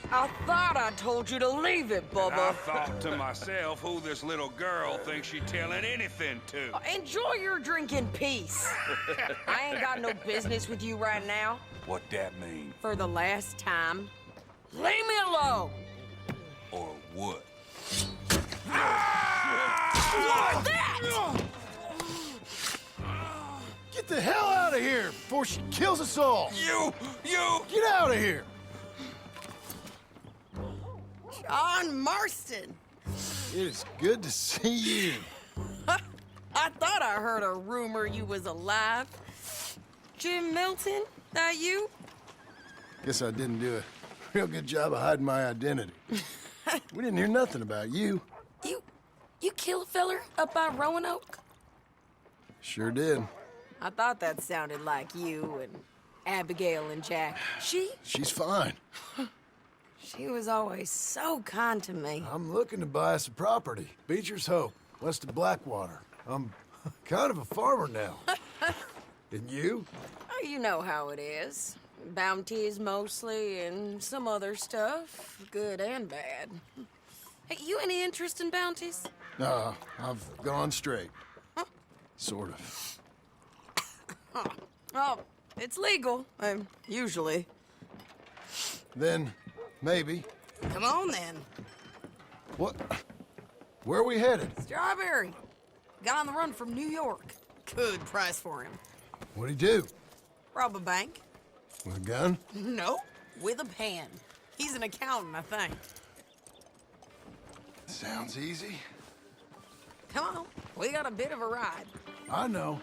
I thought I told you to leave it, And I Bubba. thought to myself who this little girl thinks she telling anything to. Enjoy your drink in peace. I ain't got no business with you right now. What that mean? For the last time, leave me alone. Or what? Like that! Get the hell out of here before she kills us all! You! Get out of here! John Marston. It is good to see you. I thought I heard a rumor you was alive. Jim Milton, that you? Guess I didn't do a real good job of hiding my identity. We didn't hear nothing about you. You kill a feller up by Roanoke? Sure did. I thought that sounded like you and Abigail and Jack. She's fine. She was always so kind to me. I'm looking to buy us a property. Beecher's Hope, west of Blackwater. I'm kind of a farmer now. And you? Oh, you know how it is. Bounties mostly, and some other stuff, good and bad. Hey, you any interest in bounties? No, I've gone straight. Sort of. Oh, it's legal, usually. Then, maybe. Come on, then. What? Where are we headed? Strawberry. Got on the run from New York. Good price for him. What'd he do? Rob a bank? With a gun? No, with a pen. He's an accountant, I think. Sounds easy. Come on, we got a bit of a ride. I know.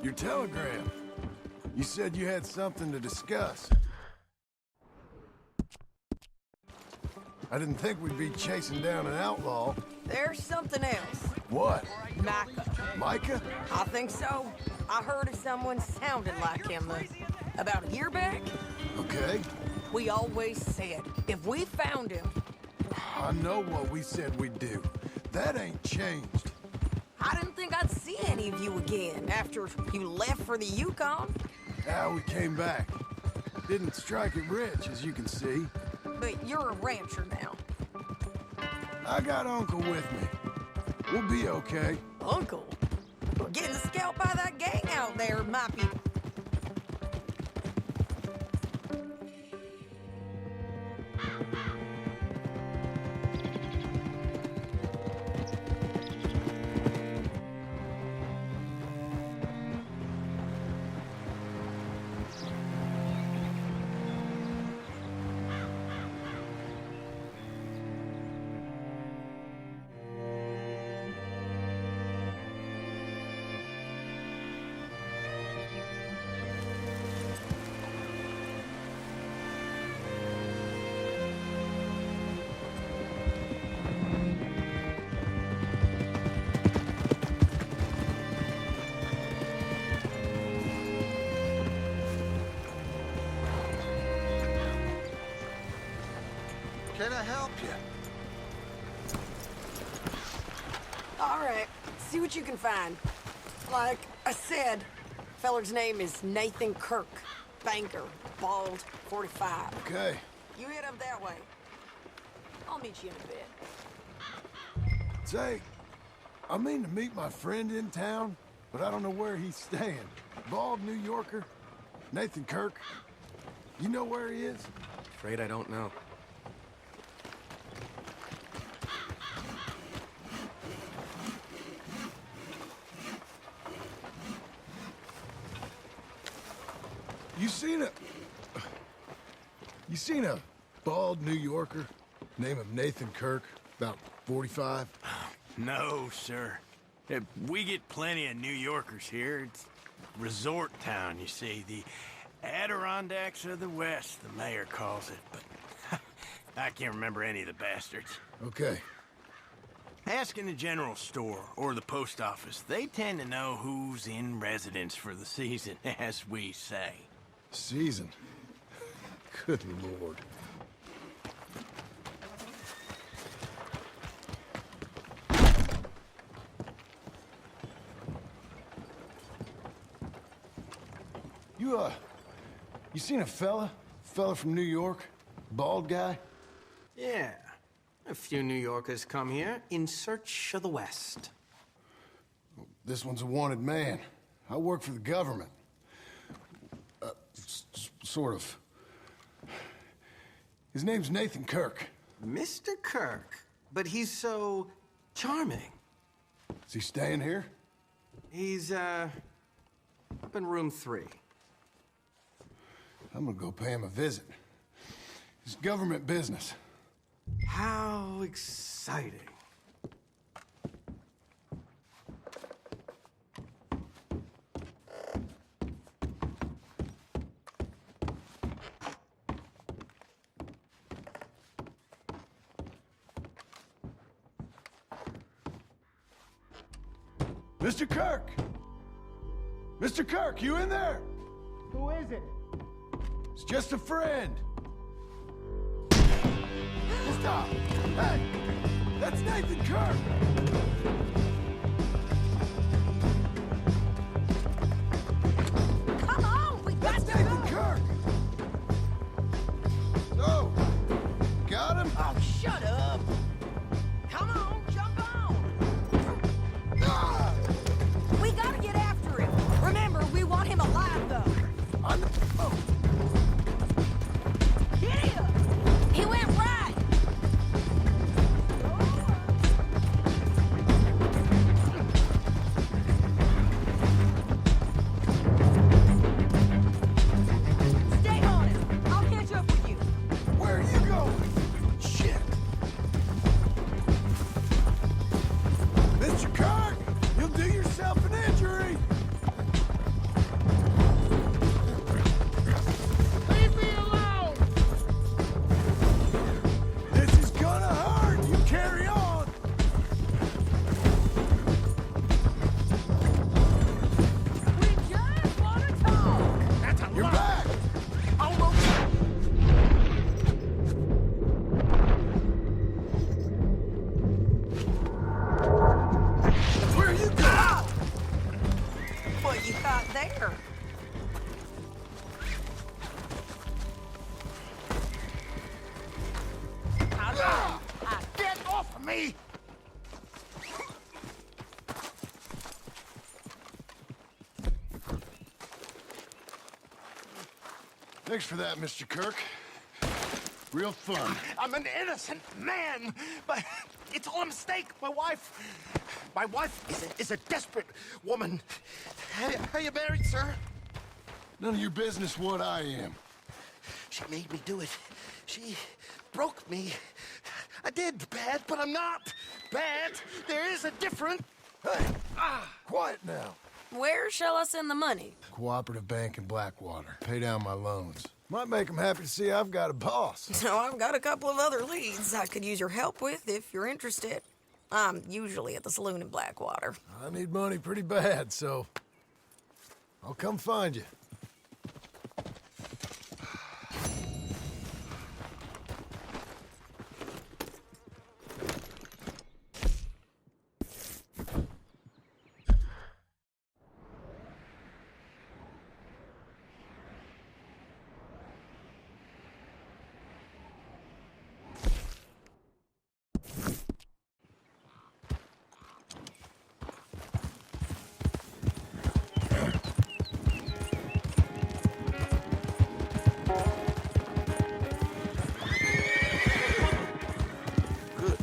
Your telegram. You said you had something to discuss. I didn't think we'd be chasing down an outlaw. There's something else. What? Micah. Micah? I think so. I heard of someone sounding like him about a year back. Okay. We always said, if we found him... I know what we said we'd do. That ain't changed. I didn't think I'd see any of you again after you left for the Yukon. Now we came back. Didn't strike it rich, as you can see. But you're a rancher now. I got Uncle with me. We'll be okay. Uncle? Getting scalped by that gang out there might be... Can I help you? All right, see what you can find. Like I said, feller's name is Nathan Kirk. Banker, bald, 45. Okay. You head up that way. I'll meet you in a bit. Say, I mean to meet my friend in town, but I don't know where he's staying. Bald New Yorker, Nathan Kirk. You know where he is? Afraid I don't know. You seen a bald New Yorker, name of Nathan Kirk, about 45? No, sir. We get plenty of New Yorkers here. It's resort town, you see. The Adirondacks of the West, the mayor calls it, but I can't remember any of the bastards. Okay. Ask in the general store or the post office. They tend to know who's in residence for the season, as we say. Season. Good Lord. You seen a fella? Fella from New York? Bald guy? Yeah. A few New Yorkers come here in search of the West. This one's a wanted man. I work for the government. Sort of. His name's Nathan Kirk. Mr. Kirk? But he's so charming. Is he staying here? He's, up in room 3. I'm gonna go pay him a visit. It's government business. How exciting. Mr. Kirk! Mr. Kirk, you in there? Who is it? It's just a friend. Stop! Hey! That's Nathan Kirk! Come on, we got That's to Nathan go. Kirk! So, got him? Oh, shut up. Come on, jump on. Ah! We gotta get after him. Remember, we want him alive, though. On the boat! Get him! He went right. Stay on him. I'll catch up with you. Where are you going? Shit! Mr. Kirk! You'll do yourself an injury! Leave me alone! This is gonna hurt! You carry on! We just want to talk. You're back! Where are you going? What you got there? Get off of me! Thanks for that, Mr. Kirk. Real fun. I'm an innocent man, but it's all a mistake. My wife is a desperate woman. Are you married, sir? None of your business what I am. She made me do it. She broke me. I did bad, but I'm not bad. There is a difference. Hey, quiet now. Where shall I send the money? Cooperative bank in Blackwater. Pay down my loans. Might make them happy to see I've got a boss. So I've got a couple of other leads I could use your help with if you're interested. I'm usually at the saloon in Blackwater. I need money pretty bad, so I'll come find you.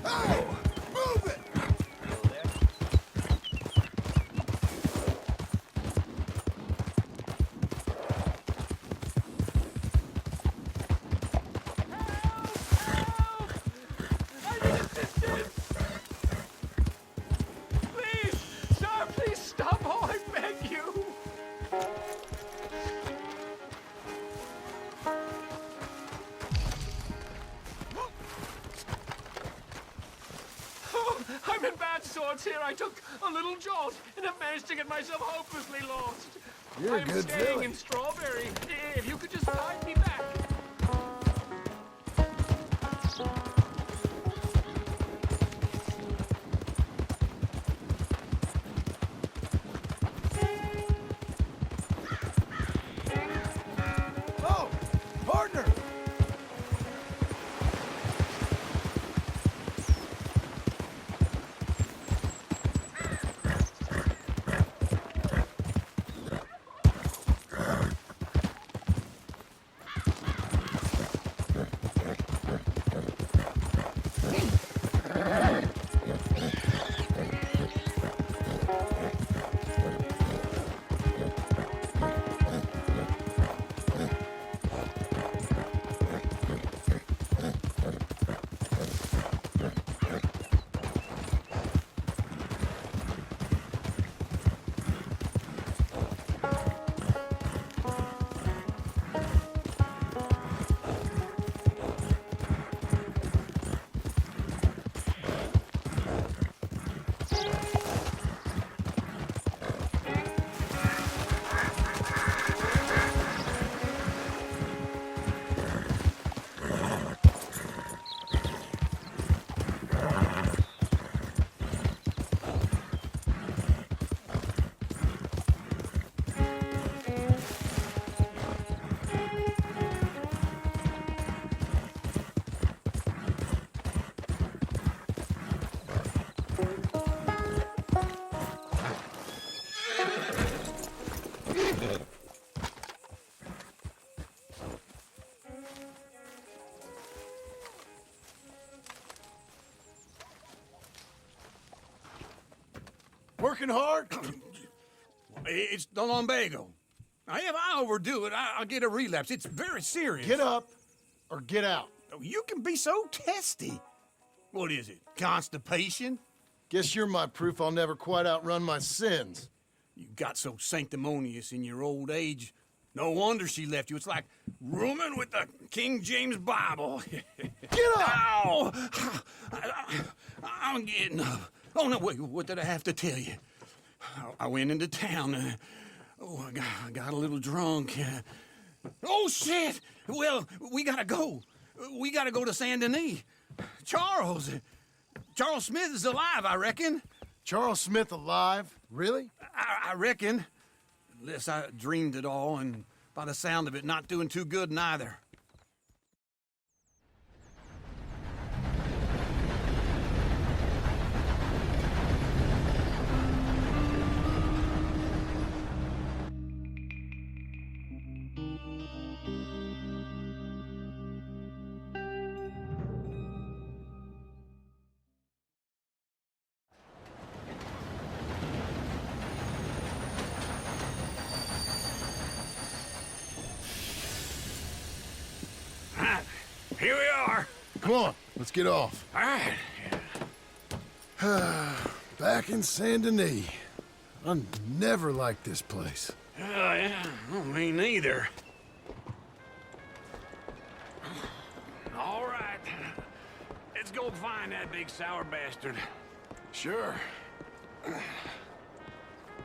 Hey! Move it! Please, sir, please stop. Oh, I beg you. Oh, I'm in bad sorts here. I took a little jaunt and have managed to get myself hopelessly lost. You're a I'm good staying filly. in Strawberry. If you could just guide me back. Oh! working hard? It's the lumbago. Now, if I overdo it, I'll get a relapse. It's very serious. Get up or get out. You can be so testy. What is it, constipation? Guess you're my proof I'll never quite outrun my sins. You got so sanctimonious in your old age. No wonder she left you. It's like rooming with the King James Bible. Get up! Ow! I'm getting up. Oh, no, wait, what did I have to tell you? I went into town. I got a little drunk. Oh, shit! Well, we gotta go. We gotta go to Saint Denis. Charles Smith is alive, I reckon. Charles Smith alive? Really? I reckon. Unless I dreamed it all, and by the sound of it, not doing too good neither. Here we are. Come on, let's get off. All right. Back in Saint Denis. I never liked this place. Yeah, well, me neither. All right. Let's go find that big sour bastard. Sure.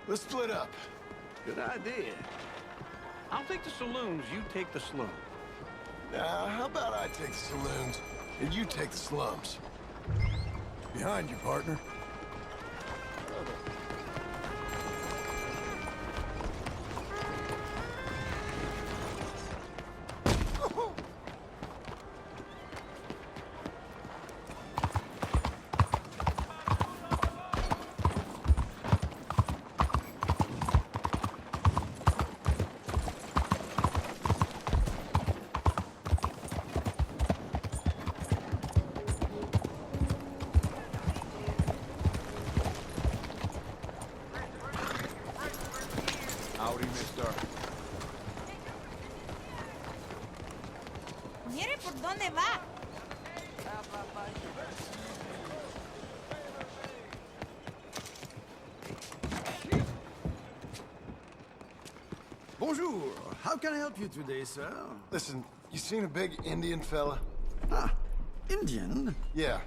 Let's split up. Good idea. I'll take the saloons, you take the slum. Now, how about I take the saloons and you take the slums? Behind you, partner. Howdy, mister. Mire por dónde va. Bonjour. How can I help you today, sir? Listen, you seen a big Indian fella? Ah, Indian? Yeah,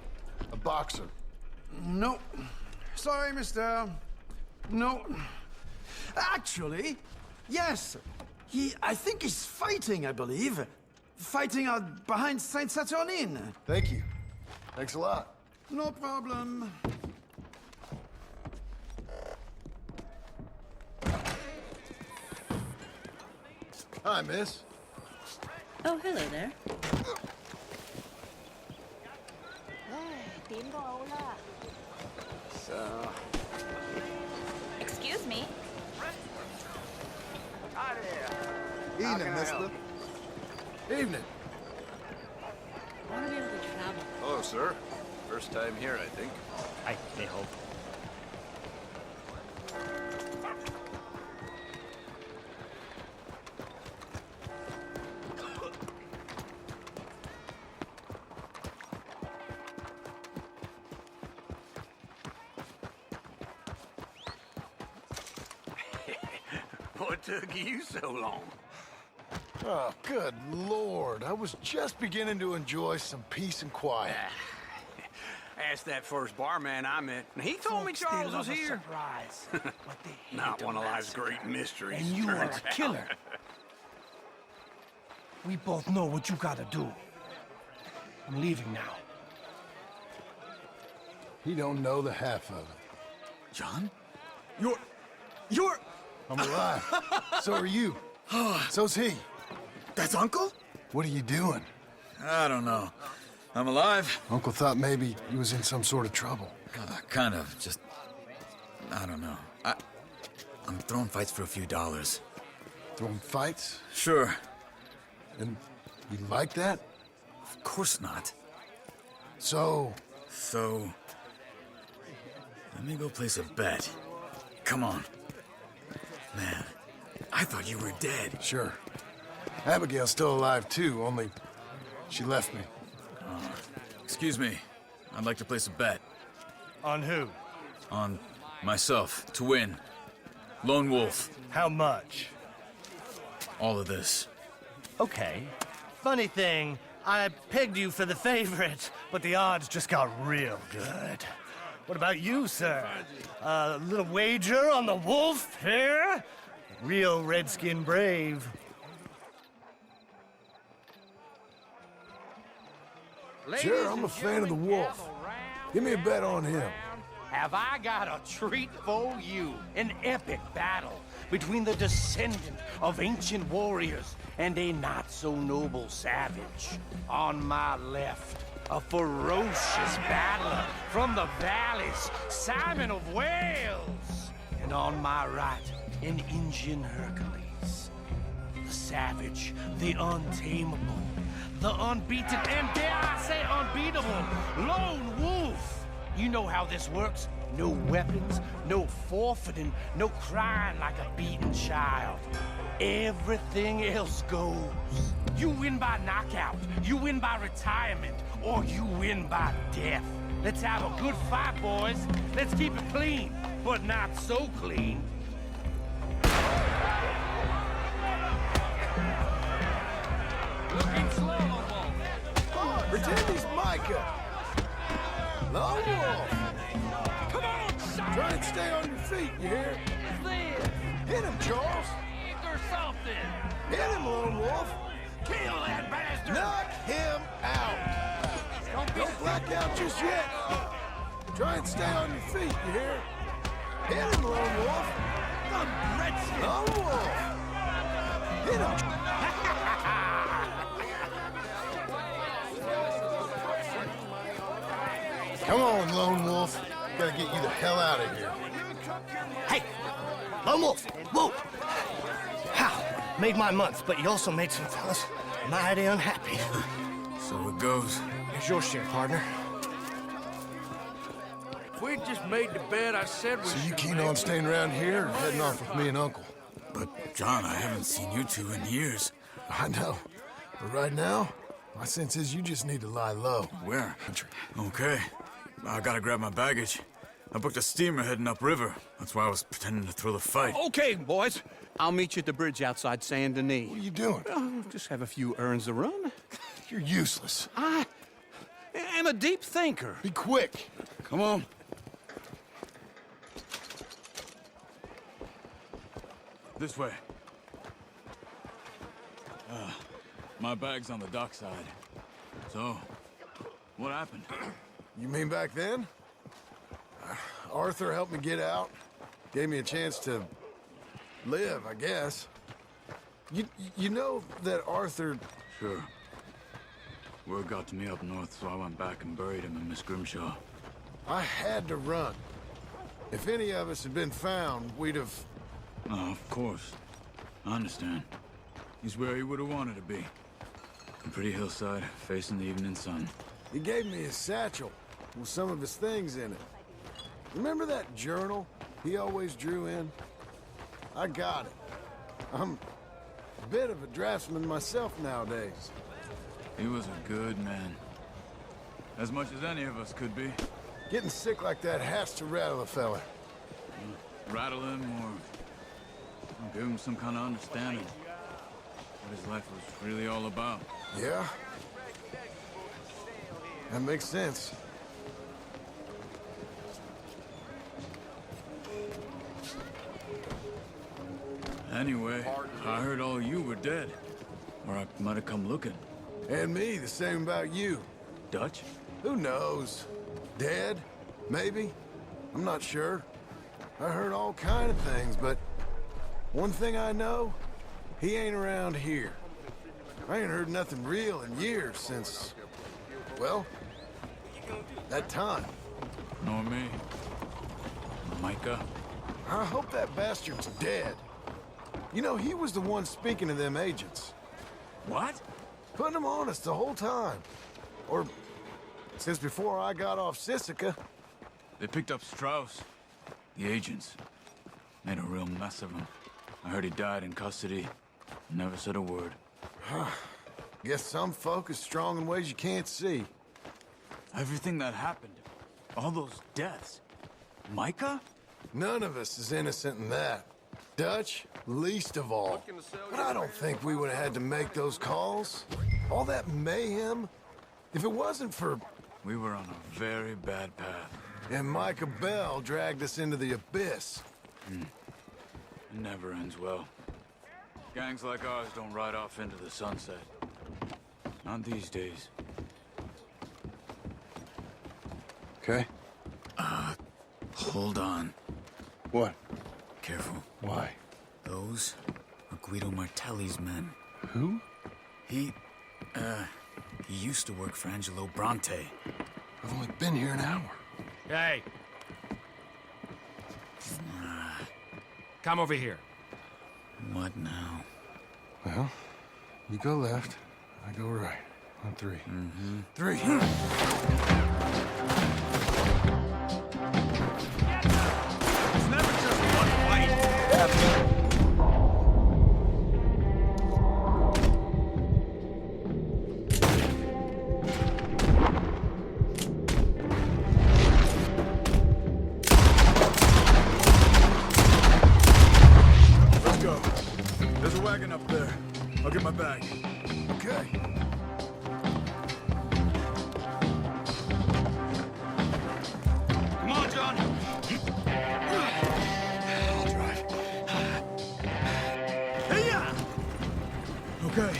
a boxer. No. Sorry, mister. No. Actually, yes. I think he's fighting, I believe. Fighting out behind Saint Saturnin. Thank you. Thanks a lot. No problem. Hi, miss. Oh, hello there. So, Excuse me. evening, mister. Evening. I want to be able to travel. Hello, sir. First time here, I think. I hope. What took you so long? Oh, good Lord. I was just beginning to enjoy some peace and quiet. Asked that first barman I met, and he told me Charles was here. Surprise. But they hate Not one of them life's that great surprise. mysteries. And you are turns a out. killer. We both know what you gotta do. I'm leaving now. He don't know the half of it. John? You're... I'm alive. So are you. So's he. That's Uncle? What are you doing? I don't know. I'm alive. Uncle thought maybe he was in some sort of trouble. Kind of. Just... I don't know. I'm throwing fights for a few dollars. Throwing fights? Sure. And you like that? Of course not. So, So... Let me go place a bet. come on. Man, I thought you were dead. Sure. Abigail's still alive, too, only she left me. Excuse me. I'd like to place a bet. On who? On myself, to win. Lone Wolf. How much? All of this. Okay. Funny thing, I pegged you for the favorite, but the odds just got real good. What about you, sir? A little wager on the wolf here? Real redskin brave. Sure, I'm a fan of the wolf. Give me a bet on him. Have I got a treat for you? An epic battle between the descendant of ancient warriors and a not-so-noble savage. On my left, a ferocious battler from the valleys, Simon of Wales. And on my right, an Indian Hercules. The savage, the untamable, the unbeaten, and dare I say unbeatable, Lone Wolf. You know how this works. No weapons, no forfeiting, no crying like a beaten child. Everything else goes. You win by knockout, you win by retirement, or you win by death. Let's have a good fight, boys. Let's keep it clean, but not so clean. Looking slow, Wolf. Pretend he's Micah. Lone Wolf. Come on, son! Try and stay on your feet, you hear? Hit him, Charles. Or something. Hit him, Lone Wolf. Kill that bastard! Knock him out. Don't black out just yet. Try and stay on your feet, you hear? Hit him, Lone Wolf. Lone Wolf. Hit him. Come on, Lone Wolf. Gotta get you the hell out of here. Hey! Lone Wolf! Whoa! How? Made my month, but you also made some fellas mighty unhappy. So it goes. Here's your share, partner. If we just made the bet I said we So you should keen make, on staying around here or heading off with me and Uncle? But, John, I haven't seen you two in years. I know. But right now, my sense is you just need to lie low. Where? Okay. I gotta grab my baggage. I booked a steamer heading upriver. That's why I was pretending to throw the fight. Okay, boys. I'll meet you at the bridge outside Saint Denis. What are you doing? Just have a few errands to run. You're useless. I am a deep thinker. Be quick. Come on. This way. My bag's on the dockside. So, what happened? You mean back then? Arthur helped me get out. Gave me a chance to live, I guess. You know that Arthur... Sure. Word got to me up north, so I went back and buried him in Miss Grimshaw. I had to run. If any of us had been found, we'd have... Oh, of course. I understand. He's where he would have wanted to be. A pretty hillside, facing the evening sun. He gave me his satchel with some of his things in it. Remember that journal he always drew in? I got it. I'm a bit of a draftsman myself nowadays. He was a good man. As much as any of us could be. Getting sick like that has to rattle a fella. Rattle him or give him some kind of understanding. What his life was really all about. Yeah? That makes sense. Anyway, I heard all you were dead. Or I might have come looking. And me, the same about you. Dutch? Who knows? Dead? Maybe? I'm not sure. I heard all kind of things, but one thing I know, he ain't around here. I ain't heard nothing real in years since, well, that time. Nor me. Micah? I hope that bastard's dead. You know, he was the one speaking to them agents. What? Putting them on us the whole time. Or since before I got off Sisika. They picked up Strauss. The agents. Made a real mess of him. I heard he died in custody. Never said a word. Guess some folk is strong in ways you can't see. Everything that happened, all those deaths. Micah? None of us is innocent in that. Dutch, least of all. But I don't think we would have had to make those calls. All that mayhem. If it wasn't for... We were on a very bad path. And Micah Bell dragged us into the abyss. It never ends well. Gangs like ours don't ride off into the sunset. Not these days. Okay. Hold on. What? Careful. Why? Those are Guido Martelli's men. Who? He used to work for Angelo Bronte. I've only been here an hour. Hey. Come over here. What now? Well, you go left, I go right. On three. Mm-hmm. Three. It's never just one fight. Let's go. There's a wagon up there. I'll get my bag. Okay. Come on, John. I'll drive. Hey-ya! Okay.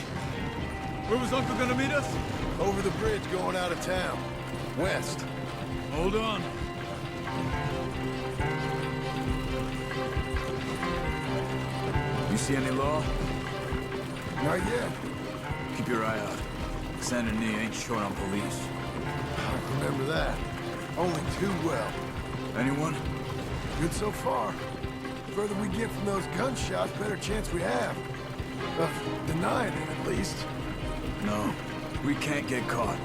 Where was Uncle gonna meet us? Over the bridge going out of town. West. Hold on. You see any law? Not yet. Keep your eye out. Saint Denis ain't short on police. I remember that. Only too well. Anyone? Good so far. The further we get from those gunshots, better chance we have. Of denying it, at least. No. We can't get caught.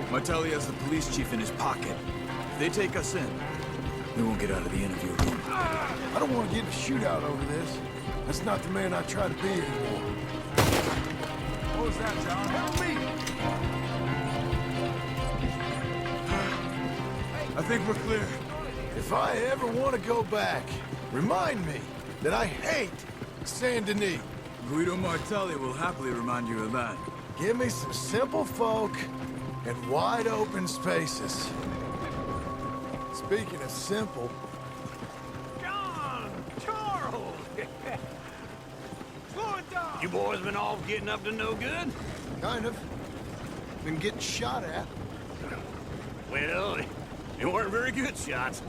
Martelli has the police chief in his pocket. If they take us in, we won't get out of the interview room. I don't want to get in a shootout over this. That's not the man I try to be anymore. What was that, John? Help me! I think we're clear. If I ever want to go back, remind me that I hate Saint Denis. Guido Martelli will happily remind you of that. Give me some simple folk and wide open spaces. Speaking of simple, John! Charles! Slow it down! You boys been off getting up to no good? kind of. Been getting shot at. Well, they weren't very good shots.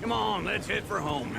Come on, let's head for home.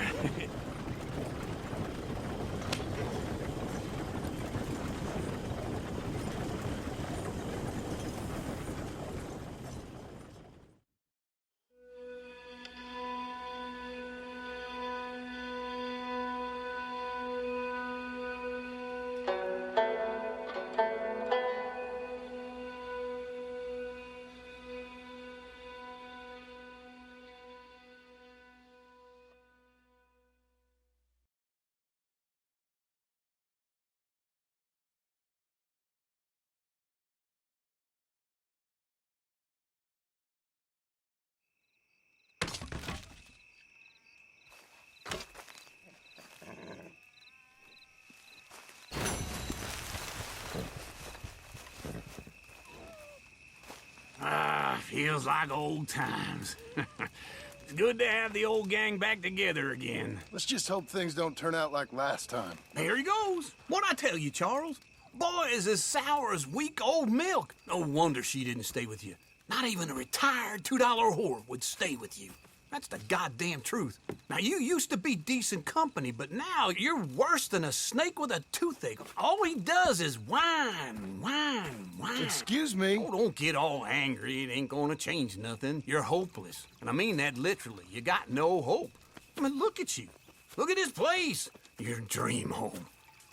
Feels like old times. It's good to have the old gang back together again. Let's just hope things don't turn out like last time. There he goes. What'd I tell you, Charles? Boy is as sour as weak old milk. No wonder she didn't stay with you. Not even a retired $2 whore would stay with you. That's the goddamn truth. Now, you used to be decent company, but now you're worse than a snake with a toothache. All he does is whine, whine, whine. Excuse me? Oh, don't get all angry. It ain't gonna change nothing. You're hopeless. And I mean that literally. You got no hope. I mean, look at you. Look at this place. Your dream home.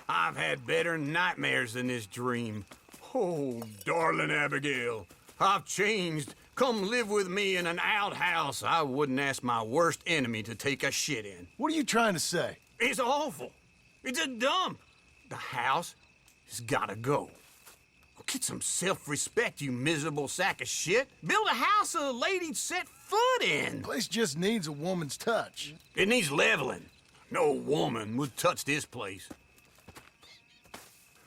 I've had better nightmares than this dream. Oh, darling Abigail, I've changed. Come live with me in an outhouse I wouldn't ask my worst enemy to take a shit in. What are you trying to say? It's awful. It's a dump. The house has gotta go. Get some self-respect, you miserable sack of shit. Build a house a lady'd set foot in. Place just needs a woman's touch. It needs leveling. No woman would touch this place.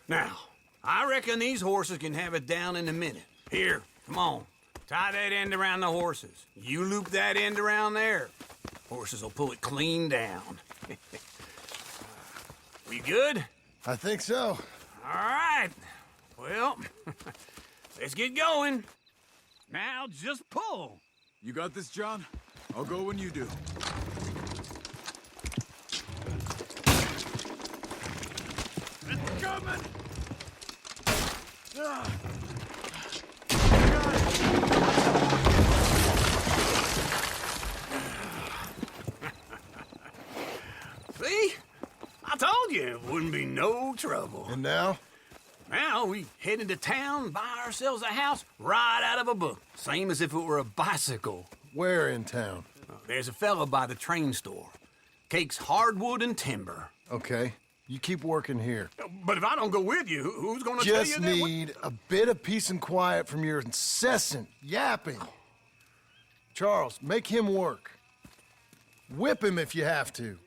Now, I reckon these horses can have it down in a minute. Here, come on. Tie that end around the horses. You loop that end around there. Horses will pull it clean down. We good? I think so. All right. Well, let's get going. Now, just pull. You got this, John? I'll go when you do. It's coming! See? I told you it wouldn't be no trouble. And now? Now we head into town, buy ourselves a house right out of a book. Same as if it were a bicycle. Where in town? There's a fella by the train store. Cakes hardwood and timber. Okay. You keep working here. But if I don't go with you, who's gonna tell you Just that? need a bit of peace and quiet from your incessant yapping. Charles, make him work. Whip him if you have to.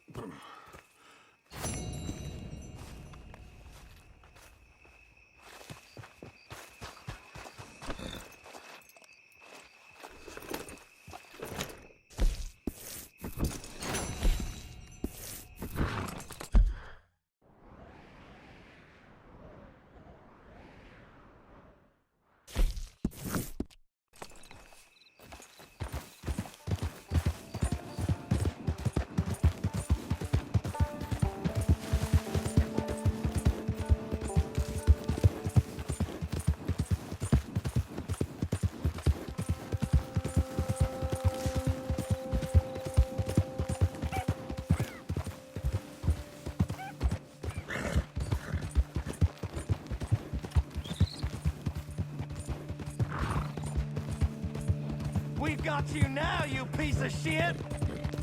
We've got you now, you piece of shit!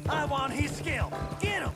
I want his skill. Get him!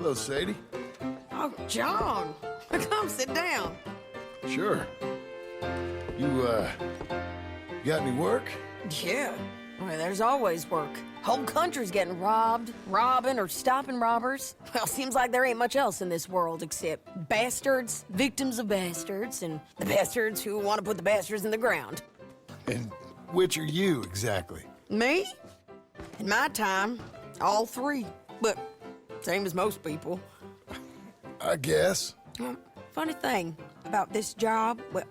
Hello, Sadie. Oh, John. Come sit down. Sure. You got any work? Yeah. Well, there's always work. Whole country's getting robbed, robbing, or stopping robbers. Well, seems like there ain't much else in this world except bastards, victims of bastards, and the bastards who want to put the bastards in the ground. And which are you, exactly? Me? In my time, all three. But same as most people. I guess. Funny thing about this job, well,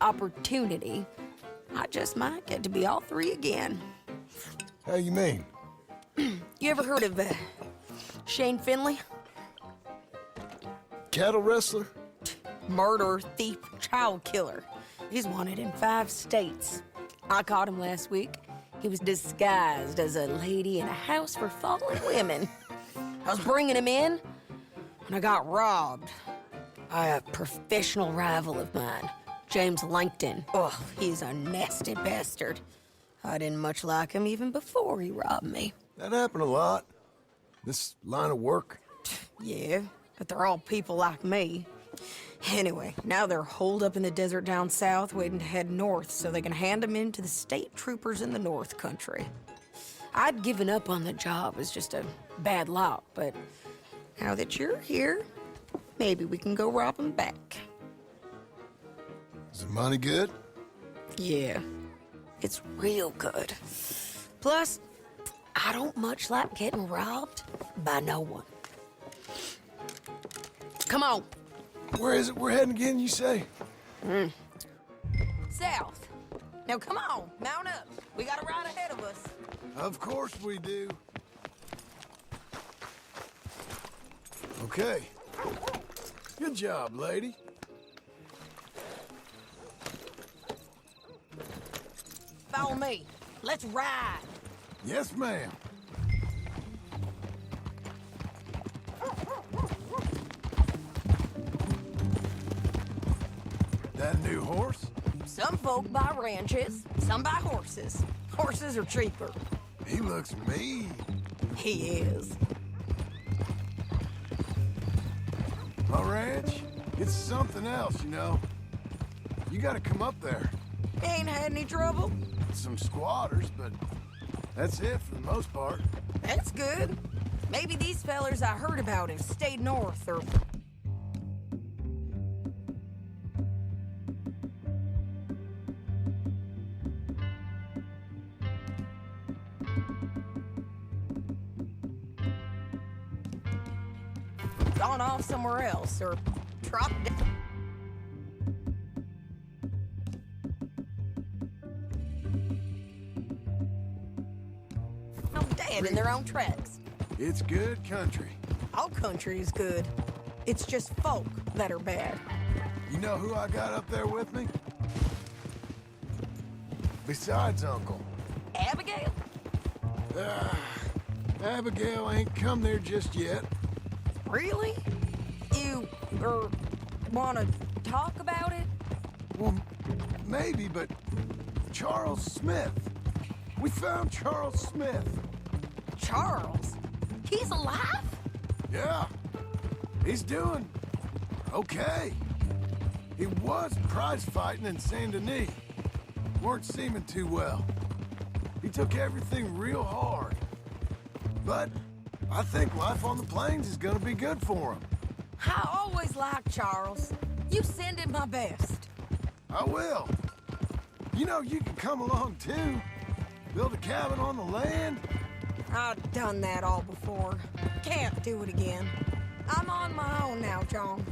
opportunity, I just might get to be all three again. How you mean? You ever heard of Shane Finley? Cattle wrestler? Murderer, thief, child killer. He's wanted in 5 states. I caught him last week. He was disguised as a lady in a house for fallen women. I was bringing him in when I got robbed by a professional rival of mine, James Langton. Oh, he's a nasty bastard. I didn't much like him even before he robbed me. That happened a lot. This line of work. Yeah, but they're all people like me. Anyway, now they're holed up in the desert down south, waiting to head north so they can hand them in to the state troopers in the North Country. I'd given up on the job as just a bad lot, but now that you're here, maybe we can go rob them back. Is the money good? Yeah, it's real good. Plus, I don't much like getting robbed by no one. Come on. Where is it we're heading again, you say? South. Now come on, mount up. We got a ride ahead of us. Of course we do. Okay. Good job, lady. Follow me. Let's ride. Yes, ma'am. That a new horse? Some folk buy ranches, some buy horses. Horses are cheaper. He looks mean. He is. My ranch, it's something else, you know. You gotta come up there. Ain't had any trouble? Some squatters, but that's it for the most part. That's good. Maybe these fellers I heard about have stayed north or... gone off somewhere else or dropped down. Dead in their own tracks. It's good country. All country is good. It's just folk that are bad. You know who I got up there with me? Besides Uncle. Abigail? Abigail ain't come there just yet. Really? You, wanna talk about it? Well, maybe, but Charles Smith. We found Charles Smith. Charles? He's alive? Yeah. He's doing okay. He was prize fighting in Saint Denis. Weren't seeming too well. He took everything real hard. But I think life on the plains is gonna be good for him. I always liked Charles. You send him my best. I will. You know, you can come along too. Build a cabin on the land. I've done that all before. Can't do it again. I'm on my own now, John.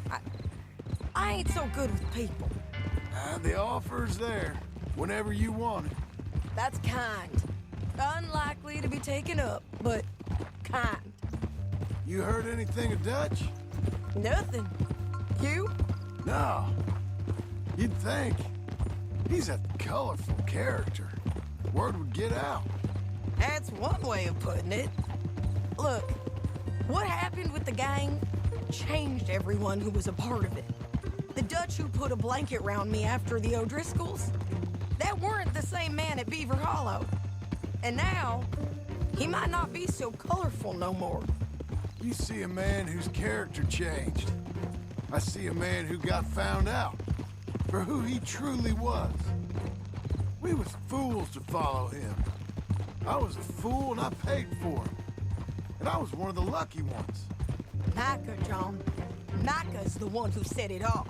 I ain't so good with people. The offer's there, whenever you want it. That's kind. Unlikely to be taken up, but kind. You heard anything of Dutch? Nothing. You? No. You'd think. He's a colorful character. Word would get out. That's one way of putting it. Look, what happened with the gang changed everyone who was a part of it. The Dutch who put a blanket round me after the O'Driscolls, that weren't the same man at Beaver Hollow. And now, he might not be so colorful no more. You see a man whose character changed. I see a man who got found out for who he truly was. We was fools to follow him. I was a fool and I paid for him. And I was one of the lucky ones. Micah, John. Micah's the one who set it off.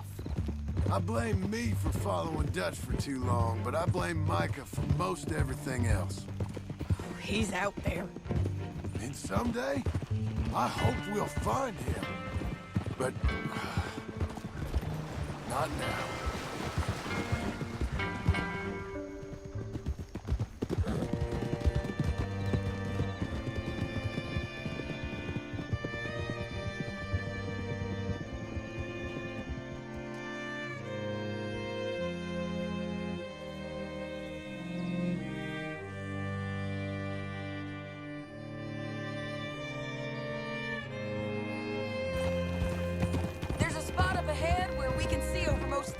I blame me for following Dutch for too long, but I blame Micah for most everything else. He's out there. And someday, I hope we'll find him. But not now.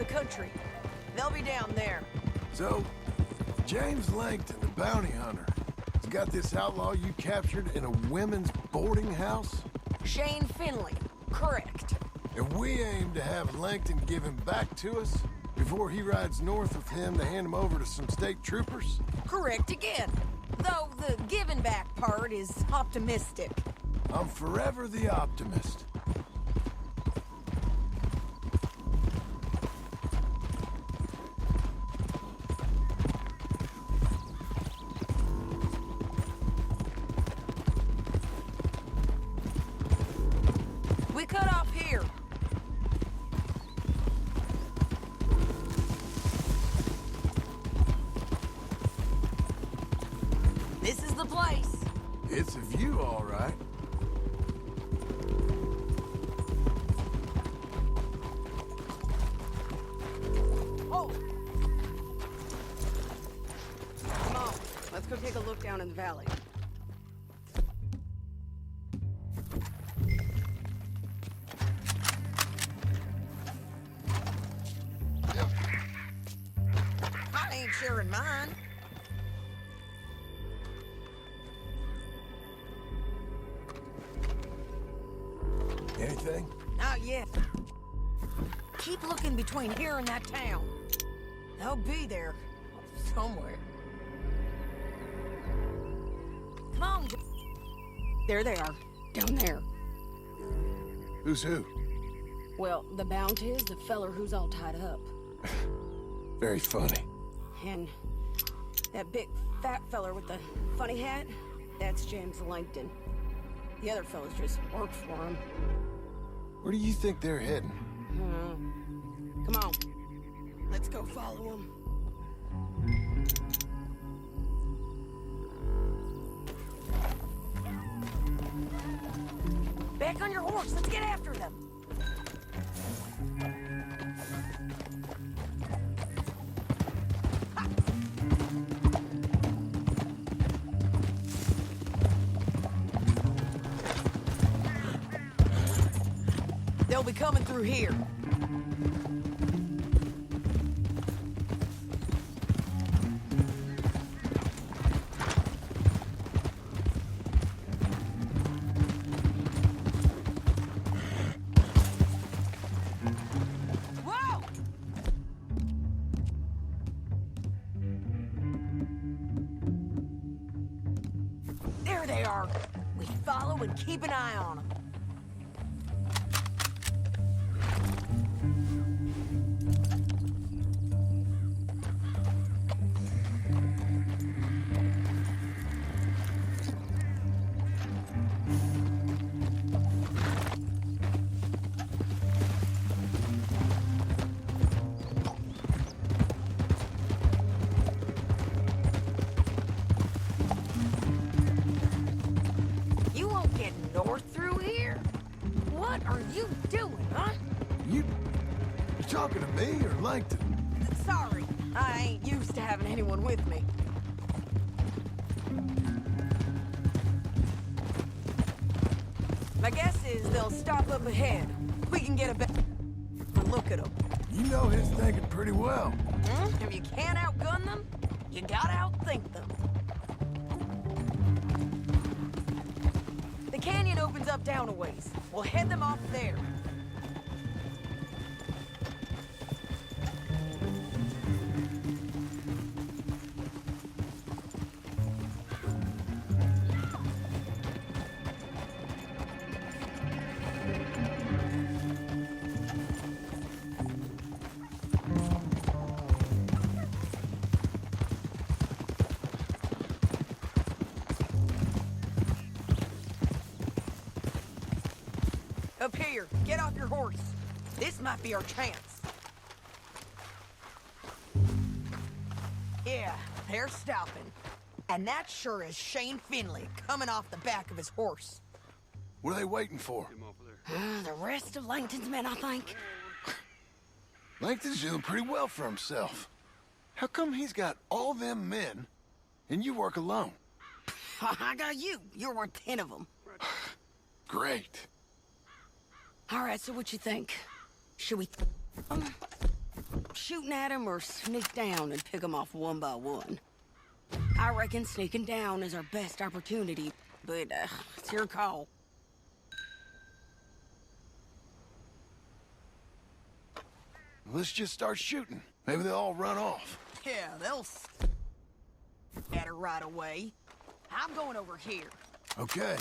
the country. They'll be down there. So, James Langton, the bounty hunter, has got this outlaw you captured in a women's boarding house? Shane Finley. Correct. And we aim to have Langton give him back to us before he rides north with him to hand him over to some state troopers? Correct again. Though the giving back part is optimistic. I'm forever the optimist. We cut off here. This is the place. It's a view, all right. Oh! Come on, let's go take a look down in the valley. I ain't sharing mine. Anything? Not yet. Keep looking between here and that town. They'll be there somewhere. Come on. There they are, down there. Who's who? Well, the bounty is the feller who's all tied up. Very funny. And that big fat feller with the funny hat, that's James Langton. The other fellas just work for him. Where do you think they're heading? Come on. Let's go follow them. Back on your horse. Let's get after them. They'll be coming through here. Whoa! There they are. We follow and keep an eye on them. You won't get north through here? What are you doing, huh? You talking to me or Langton? Sorry, I ain't used to having anyone with me. My guess is they'll stop up ahead. We can get a better look at them. You know his thinking pretty well. If you can't outgun them, you gotta outthink them. The canyon opens up down a ways. We'll head them off there. Up here, get off your horse. This might be our chance. Yeah, they're stopping. And that sure is Shane Finley coming off the back of his horse. What are they waiting for? The rest of Langton's men, I think. Langton's doing pretty well for himself. How come he's got all them men and you work alone? I got you. You're worth 10 of them. Great. All right, so what you think? Should we shooting at them or sneak down and pick them off one by one. I reckon sneaking down is our best opportunity, but it's your call. Let's just start shooting. Maybe they'll all run off. Yeah, they'll at her right away. I'm going over here. Okay.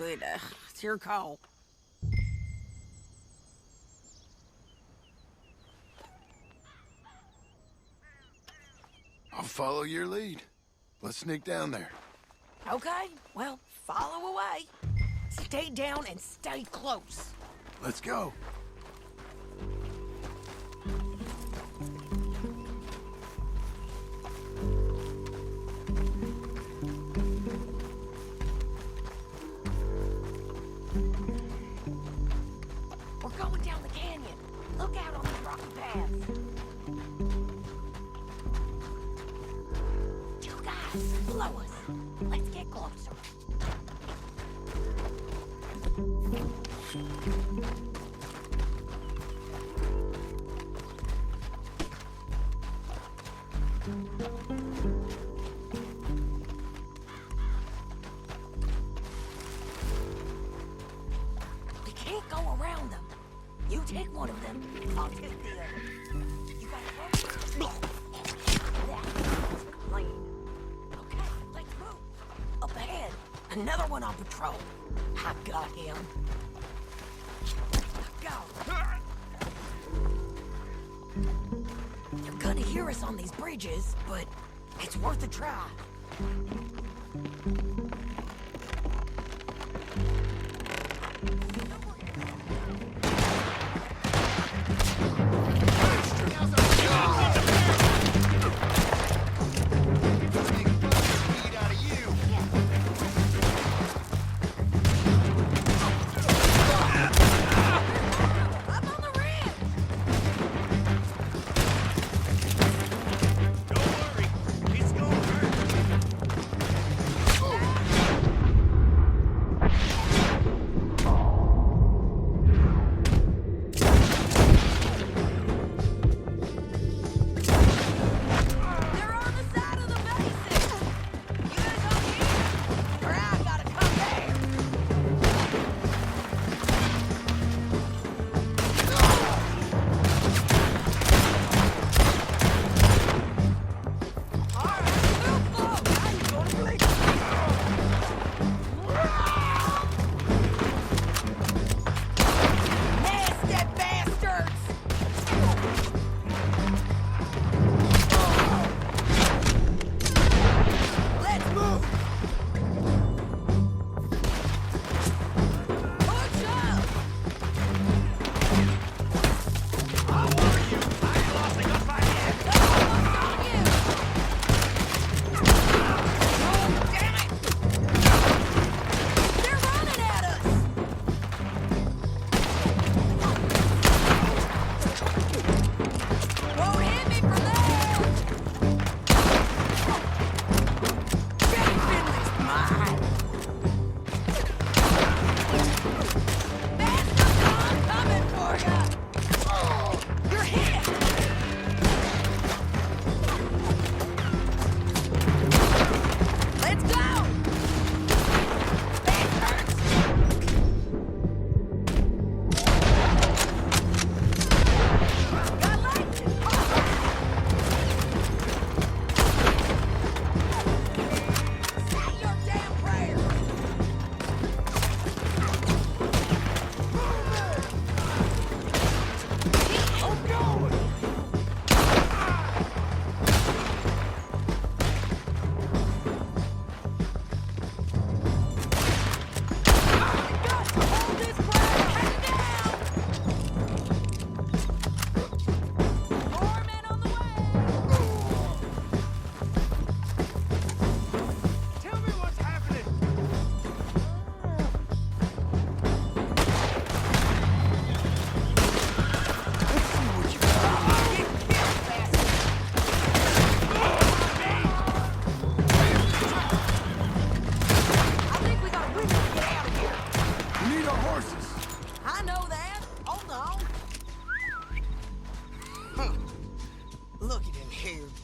But it's your call. I'll follow your lead. Let's sneak down there. Okay, well, follow away. Stay down and stay close. Let's go. going down the canyon. Look out on these rocky paths. You guys, below us. Let's get closer. We can't go around them. You take one of them, I'll take the other. You got it? That's clean. Okay, let's move. Up ahead, another one on patrol. I got him. Go. They're gonna hear us on these bridges, but it's worth a try.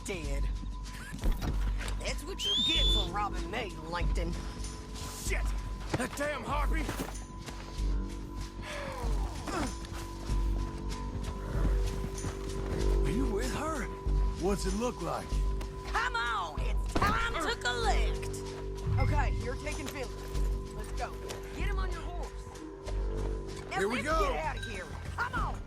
dead. That's what you get for robbing me, Langton. Shit! That damn harpy! Are you with her? What's it look like? Come on, it's time to collect. Okay, you're taking Philly. Let's go. Get him on your horse. Now Here we let's go. get out of here. Come on.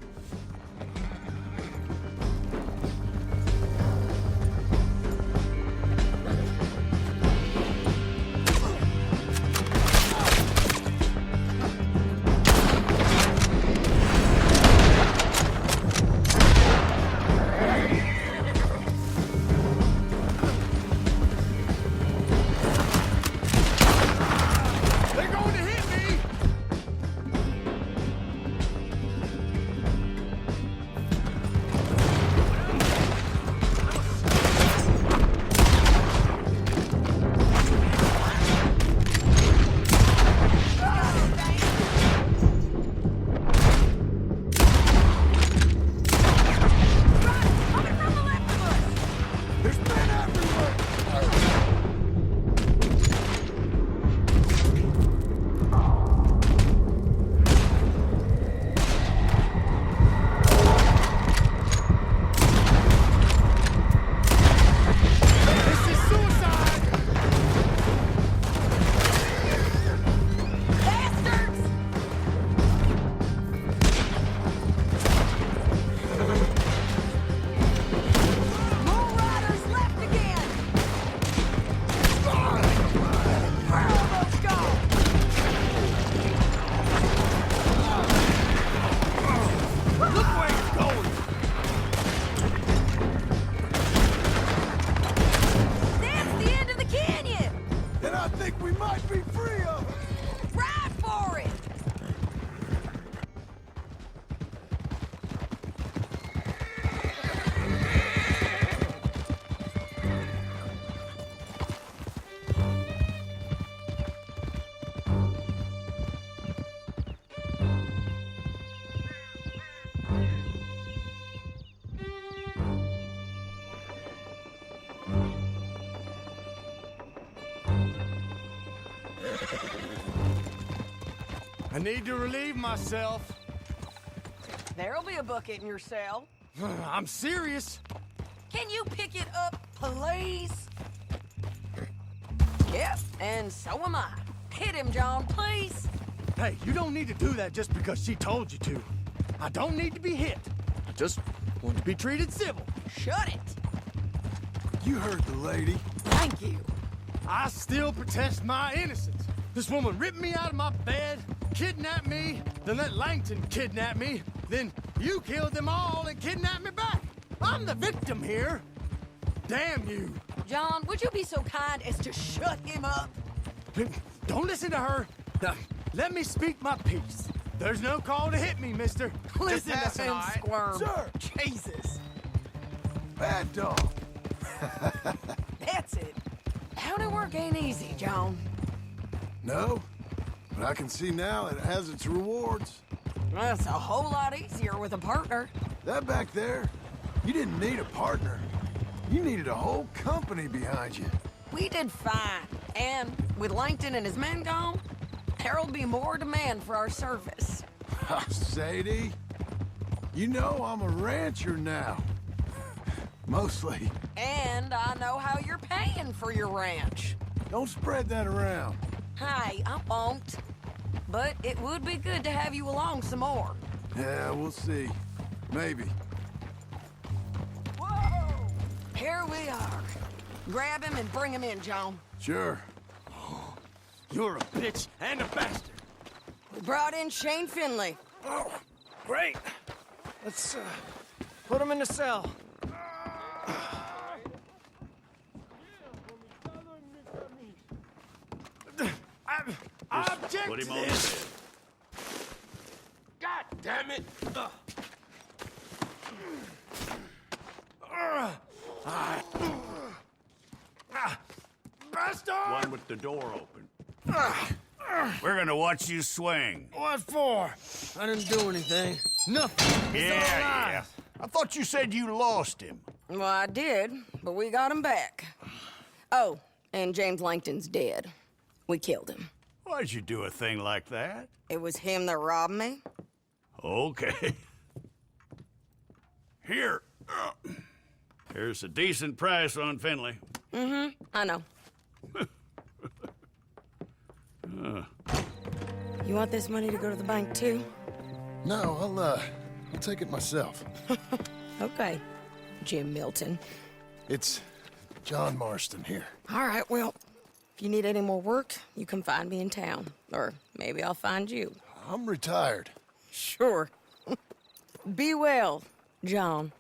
need to relieve myself. There'll be a bucket in your cell. I'm serious. Can you pick it up, please? Yep, and so am I. Hit him, John, please. Hey, you don't need to do that just because she told you to. I don't need to be hit. I just want to be treated civil. Shut it. You heard the lady. Thank you. I still protest my innocence. This woman ripped me out of my bed, kidnapped me, then let Langton kidnap me, then you killed them all and kidnapped me back. I'm the victim here. Damn you. John, would you be so kind as to shut him up? Don't listen to her. Now, let me speak my piece. There's no call to hit me, mister. Listen to him squirm. Sir. Jesus. Bad dog. That's it. County work ain't easy, John. No, but I can see now it has its rewards. That's a whole lot easier with a partner. That back there, you didn't need a partner. You needed a whole company behind you. We did fine. And with Langton and his men gone, there'll be more demand for our service. Sadie, you know I'm a rancher now. Mostly. And I know how you're paying for your ranch. Don't spread that around. Hi, I won't. But it would be good to have you along some more. Yeah, we'll see. Maybe. Whoa! Here we are. Grab him and bring him in, John. Sure. You're a bitch and a bastard. We brought in Shane Finley. Oh, great. Let's put him in the cell. I object Put him to on this. God damn it! Bastard! One with the door open. We're gonna watch you swing. What for? I didn't do anything. Nothing. It's all lies. I thought you said you lost him. Well, I did, but we got him back. Oh, and James Langton's dead. We killed him. Why'd you do a thing like that? It was him that robbed me. Okay. Here. Here's a decent price on Finley. Mm-hmm, I know. You want this money to go to the bank, too? No, I'll take it myself. Okay, Jim Milton. It's John Marston here. All right, well, if you need any more work, you can find me in town. Or maybe I'll find you. I'm retired. Sure. Be well, John.